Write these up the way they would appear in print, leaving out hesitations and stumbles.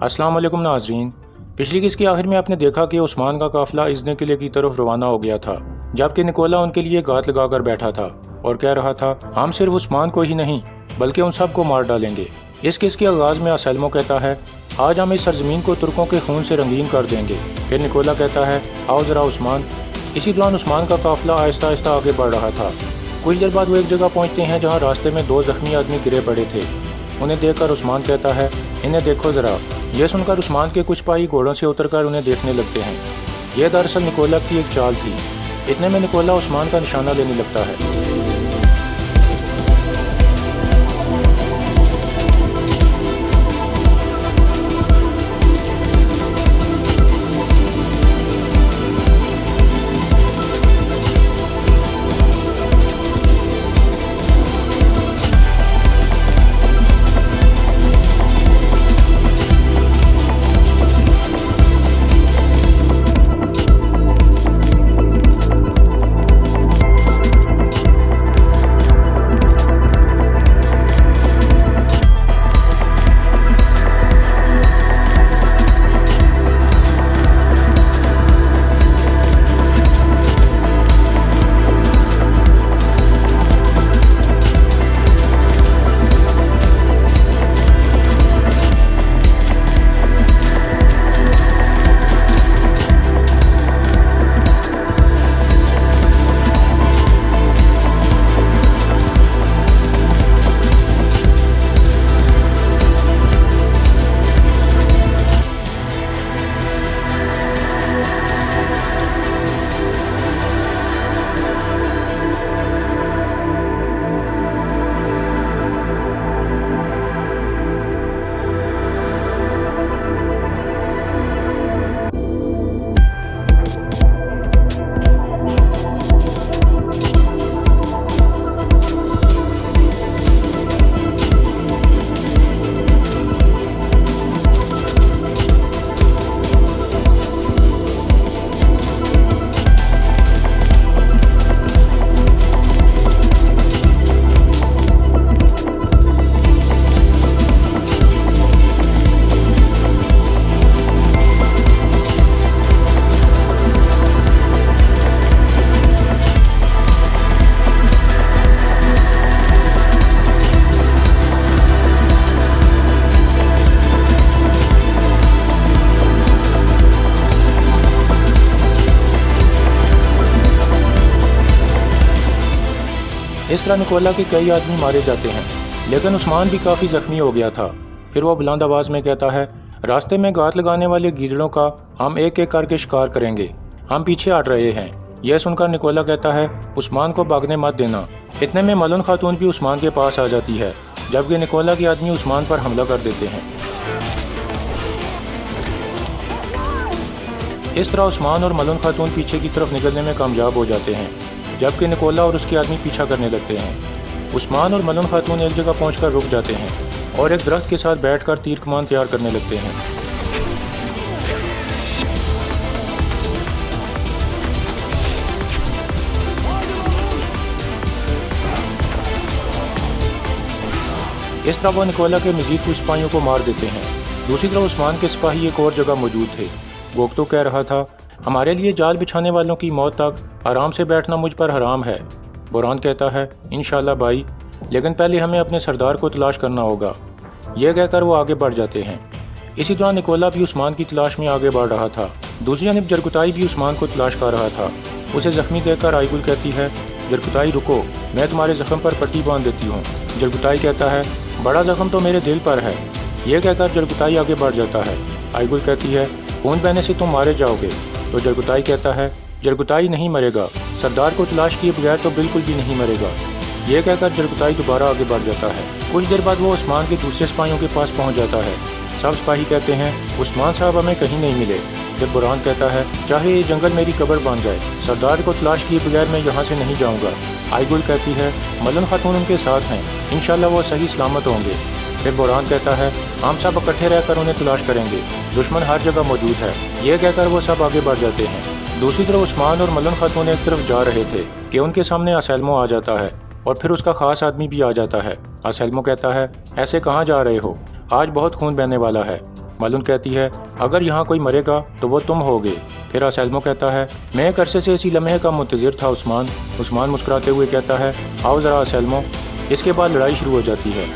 अस्सलाम वालेकुम नाजरीन। पिछली किस्त के आखिर में आपने देखा कि उस्मान का काफिला इज़्ने किले की तरफ रवाना हो गया था, जबकि निकोला उनके लिए गात लगाकर बैठा था और कह रहा था, हम सिर्फ उस्मान को ही नहीं बल्कि उन सब को मार डालेंगे। इस किस्त के आगाज़ में असलमो कहता है, आज हम इस सरजमीन को तुर्कों के खून से रंगीन कर देंगे। फिर निकोला कहता है, आओ ज़रा उस्मान। इसी दौरान उस्मान का काफिला आहिस्ता आहिस्ता आगे बढ़ रहा था। कुछ देर बाद वो एक जगह पहुँचते हैं जहाँ रास्ते में दो जख्मी आदमी गिरे पड़े थे। उन्हें देखकर उस्मान कहता है, इन्हें देखो ज़रा। यह सुनकर उस्मान के कुछ सिपाही घोड़ों से उतरकर उन्हें देखने लगते हैं। यह दरअसल निकोला की एक चाल थी। इतने में निकोला उस्मान का निशाना लेने लगता है। इस तरह निकोला के कई आदमी मारे जाते हैं, लेकिन उस्मान भी काफ़ी ज़ख्मी हो गया था। फिर वो बुलंद आवाज़ में कहता है, रास्ते में गात लगाने वाले गीदड़ों का हम एक एक करके शिकार करेंगे। हम पीछे हट रहे हैं। यह सुनकर निकोला कहता है, उस्मान को भागने मत देना। इतने में मलन खातून भी उस्मान के पास आ जाती है, जबकि निकोला के आदमी उस्मान पर हमला कर देते हैं। इस तरह उस्मान और मलन खातून पीछे की तरफ निकलने में कामयाब हो जाते हैं, जबकि निकोला और उसके आदमी पीछा करने लगते हैं। उस्मान और मलन खातून एक जगह पहुंचकर रुक जाते हैं और एक दरख्त के साथ बैठकर तीर कमान तैयार करने लगते हैं। इस तरह वो निकोला के मजीद कुछ सिपाहियों को मार देते हैं। दूसरी तरफ उस्मान के सिपाही एक और जगह मौजूद थे। गोगतो कह रहा था, हमारे लिए जाल बिछाने वालों की मौत तक आराम से बैठना मुझ पर हराम है। बुरहान कहता है, इंशाल्लाह भाई, लेकिन पहले हमें अपने सरदार को तलाश करना होगा। यह कहकर वो आगे बढ़ जाते हैं। इसी दौरान निकोला भी उस्मान की तलाश में आगे बढ़ रहा था। दूसरी जानब जरकुताई भी उस्मान को तलाश कर रहा था। उसे जख्मी देखकर आइगुल कहती है, जरकुताई रुको, मैं तुम्हारे जख्म पर पट्टी बांध देती हूँ। जरकुताई कहता है, बड़ा जख्म तो मेरे दिल पर है। यह कहकर जरकुताई आगे बढ़ जाता है। आइगुल कहती है, खून बहने से तुम मारे जाओगे। तो जरकुताई कहता है, जरकुताई नहीं मरेगा, सरदार को तलाश किए बगैर तो बिल्कुल भी नहीं मरेगा। यह कहकर जरकुताई दोबारा आगे बढ़ जाता है। कुछ देर बाद वो उस्मान के दूसरे सिपाहियों के पास पहुंच जाता है। सब सिपाही कहते हैं, उस्मान साहब हमें कहीं नहीं मिले। जब बुरहान कहता है, चाहे ये जंगल मेरी कब्र बन जाए, सरदार को तलाश किए बगैर मैं यहाँ से नहीं जाऊँगा। आइगुल कहती है, मलन खातून उनके साथ हैं, इंशाल्लाह वो सही सलामत होंगे। फिर बुरहान कहता है, हम सब इकट्ठे रहकर उन्हें तलाश करेंगे, दुश्मन हर जगह मौजूद है। ये कहकर वो सब आगे बढ़ जाते हैं। दूसरी तरफ उस्मान और मलन खातून एक तरफ जा रहे थे कि उनके सामने असलमो आ जाता है और फिर उसका खास आदमी भी आ जाता है। असलमो कहता है, ऐसे कहाँ जा रहे हो, आज बहुत खून बहने वाला है। मलन कहती है, अगर यहाँ कोई मरेगा तो वो तुम होगे। फिर असलमो कहता है, मैं एक अरसे से इसी लम्हे का मुंतज़िर था उस्मान मुस्कुराते हुए कहता है, आओ ज़रा असलमो। इसके बाद लड़ाई शुरू हो जाती है।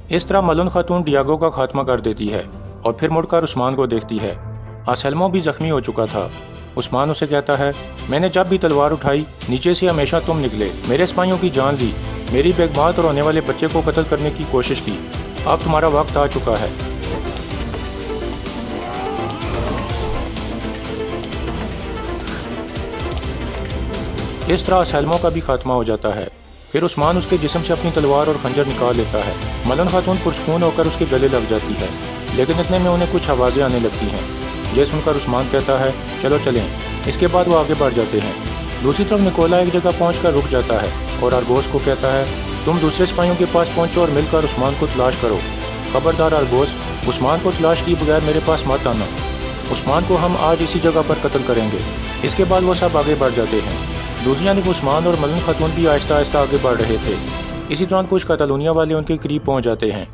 इस तरह मलन खातून डियागो का खात्मा कर देती है और फिर मुड़कर उस्मान को देखती है। असलमो भी जख्मी हो चुका था। उस्मान उसे कहता है, मैंने जब भी तलवार उठाई नीचे से हमेशा तुम निकले, मेरे सिपाहियों की जान ली, मेरी बेगमात और होने वाले बच्चे को कत्ल करने की कोशिश की। अब तुम्हारा वक्त आ चुका है। इस तरह असलमो का भी खात्मा हो जाता है। फिर उस्मान उसके जिस्म से अपनी तलवार और खंजर निकाल लेता है। मलन खातून पुरसकून होकर उसके गले लग जाती है, लेकिन इतने में उन्हें कुछ आवाज़ें आने लगती हैं। यह सुनकर उस्मान कहता है, चलो चलें। इसके बाद वो आगे बढ़ जाते हैं। दूसरी तरफ निकोला एक जगह पहुंचकर रुक जाता है और अरगोस को कहता है, तुम दूसरे सिपाहियों के पास पहुंचो और मिलकर उस्मान को तलाश करो। खबरदार अरगोस, उस्मान को तलाश किए बगैर मेरे पास मत आना। उस्मान को हम आज इसी जगह पर कत्ल करेंगे। इसके बाद वो सब आगे बढ़ जाते हैं। दूसरी जानिब उस्मान और मलन खातून भी आहिस्ता आहिस्ता आगे बढ़ रहे थे। इसी दौरान कुछ कतालूनिया वाले उनके करीब पहुंच जाते हैं।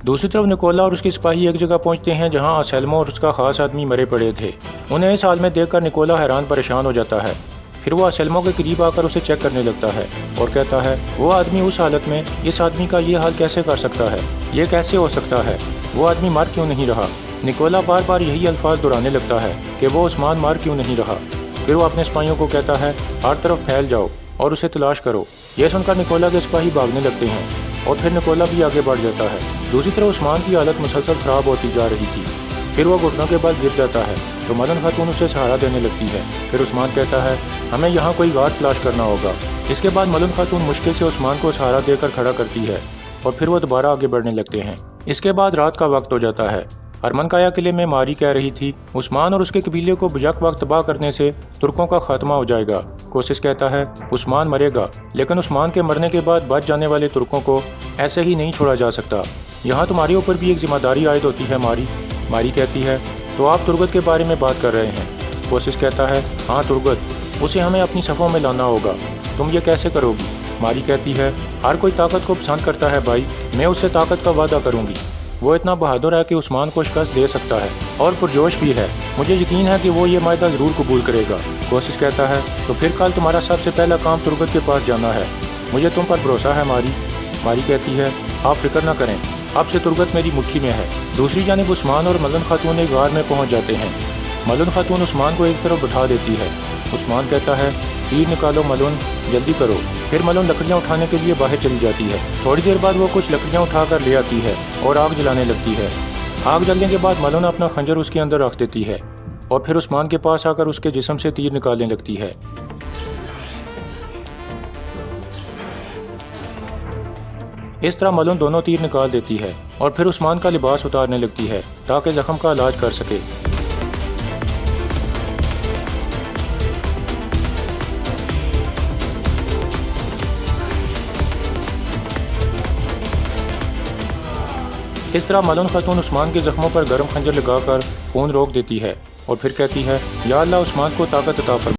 दूसरी तरफ निकोला और उसके सिपाही एक जगह पहुंचते हैं जहां असलमो और उसका खास आदमी मरे पड़े थे। उन्हें इस हाल में देखकर निकोला हैरान परेशान हो जाता है। फिर वो असलमो के करीब आकर उसे चेक करने लगता है और कहता है, वो आदमी उस हालत में इस आदमी का ये हाल कैसे कर सकता है? ये कैसे हो सकता है? वो आदमी मर क्यों नहीं रहा? निकोला बार बार यही अल्फाज दोहराने लगता है कि वो उस्मान मार क्यों नहीं रहा। फिर वो अपने सिपाहियों को कहता है, हर तरफ फैल जाओ और उसे तलाश करो। यह सुनकर निकोला के सिपाही भागने लगते हैं और फिर निकोला भी आगे बढ़ जाता है। दूसरी तरफ उस्मान की हालत मुसलसल ख़राब होती जा रही थी। फिर वह घुटनों के बल गिर जाता है तो मलन खातून उसे सहारा देने लगती है। फिर उस्मान कहता है, हमें यहाँ कोई गार तलाश करना होगा। इसके बाद मलन खातून मुश्किल से उस्मान को सहारा देकर खड़ा करती है और फिर वो दोबारा आगे बढ़ने लगते हैं। इसके बाद रात का वक्त हो जाता है। अरमनकाया किले में मारी कह रही थी, उस्मान और उसके कबीले को बुजक वक्त तबाह करने से तुर्कों का खात्मा हो जाएगा। कोशिश कहता है, उस्मान मरेगा, लेकिन उस्मान के मरने के बाद बच जाने वाले तुर्कों को ऐसे ही नहीं छोड़ा जा सकता। यहाँ तुम्हारे ऊपर भी एक जिम्मेदारी आयद होती है मारी कहती है, तो आप तुर्गत के बारे में बात कर रहे हैं। कोशिश कहता है, हाँ तुर्गत, उसे हमें अपनी सफ़ों में लाना होगा। तुम ये कैसे करोगी? मारी कहती है, हर कोई ताकत को पसंद करता है भाई, मैं उससे ताकत का वादा करूँगी। वो इतना बहादुर है कि उस्मान को शिकस्त दे सकता है और पुरजोश भी है। मुझे यकीन है कि वो ये मायदा ज़रूर कबूल करेगा। कोशिश कहता है, तो फिर कल तुम्हारा सबसे पहला काम तुर्गत के पास जाना है। मुझे तुम पर भरोसा है मारी कहती है, आप फिक्र न करें, अब से तुर्गत मेरी मुट्ठी में है। दूसरी जानिब उस्मान और मलन खातून एक गार में पहुंच जाते हैं। मलन खातून उस्मान को एक तरफ बिठा देती है। उस्मान कहता है, तीर निकालो मलन, जल्दी करो। फिर मलन लकड़ियाँ उठाने के लिए बाहर चली जाती है। थोड़ी देर बाद वो कुछ लकड़ियाँ उठाकर ले आती है और आग जलाने लगती है। आग जलने के बाद मलन अपना खंजर उसके अंदर रख देती है और फिर उस्मान के पास आकर उसके जिस्म से तीर निकालने लगती है। इस तरह मलन दोनों तीर निकाल देती है और फिर उस्मान का लिबास उतारने लगती है ताकि जख्म का इलाज कर सके। इस तरह मलन खातून उस्मान के जख्मों पर गर्म खंजर लगाकर खून रोक देती है और फिर कहती है, या अल्लाह उस्मान को ताकत अता फरमा।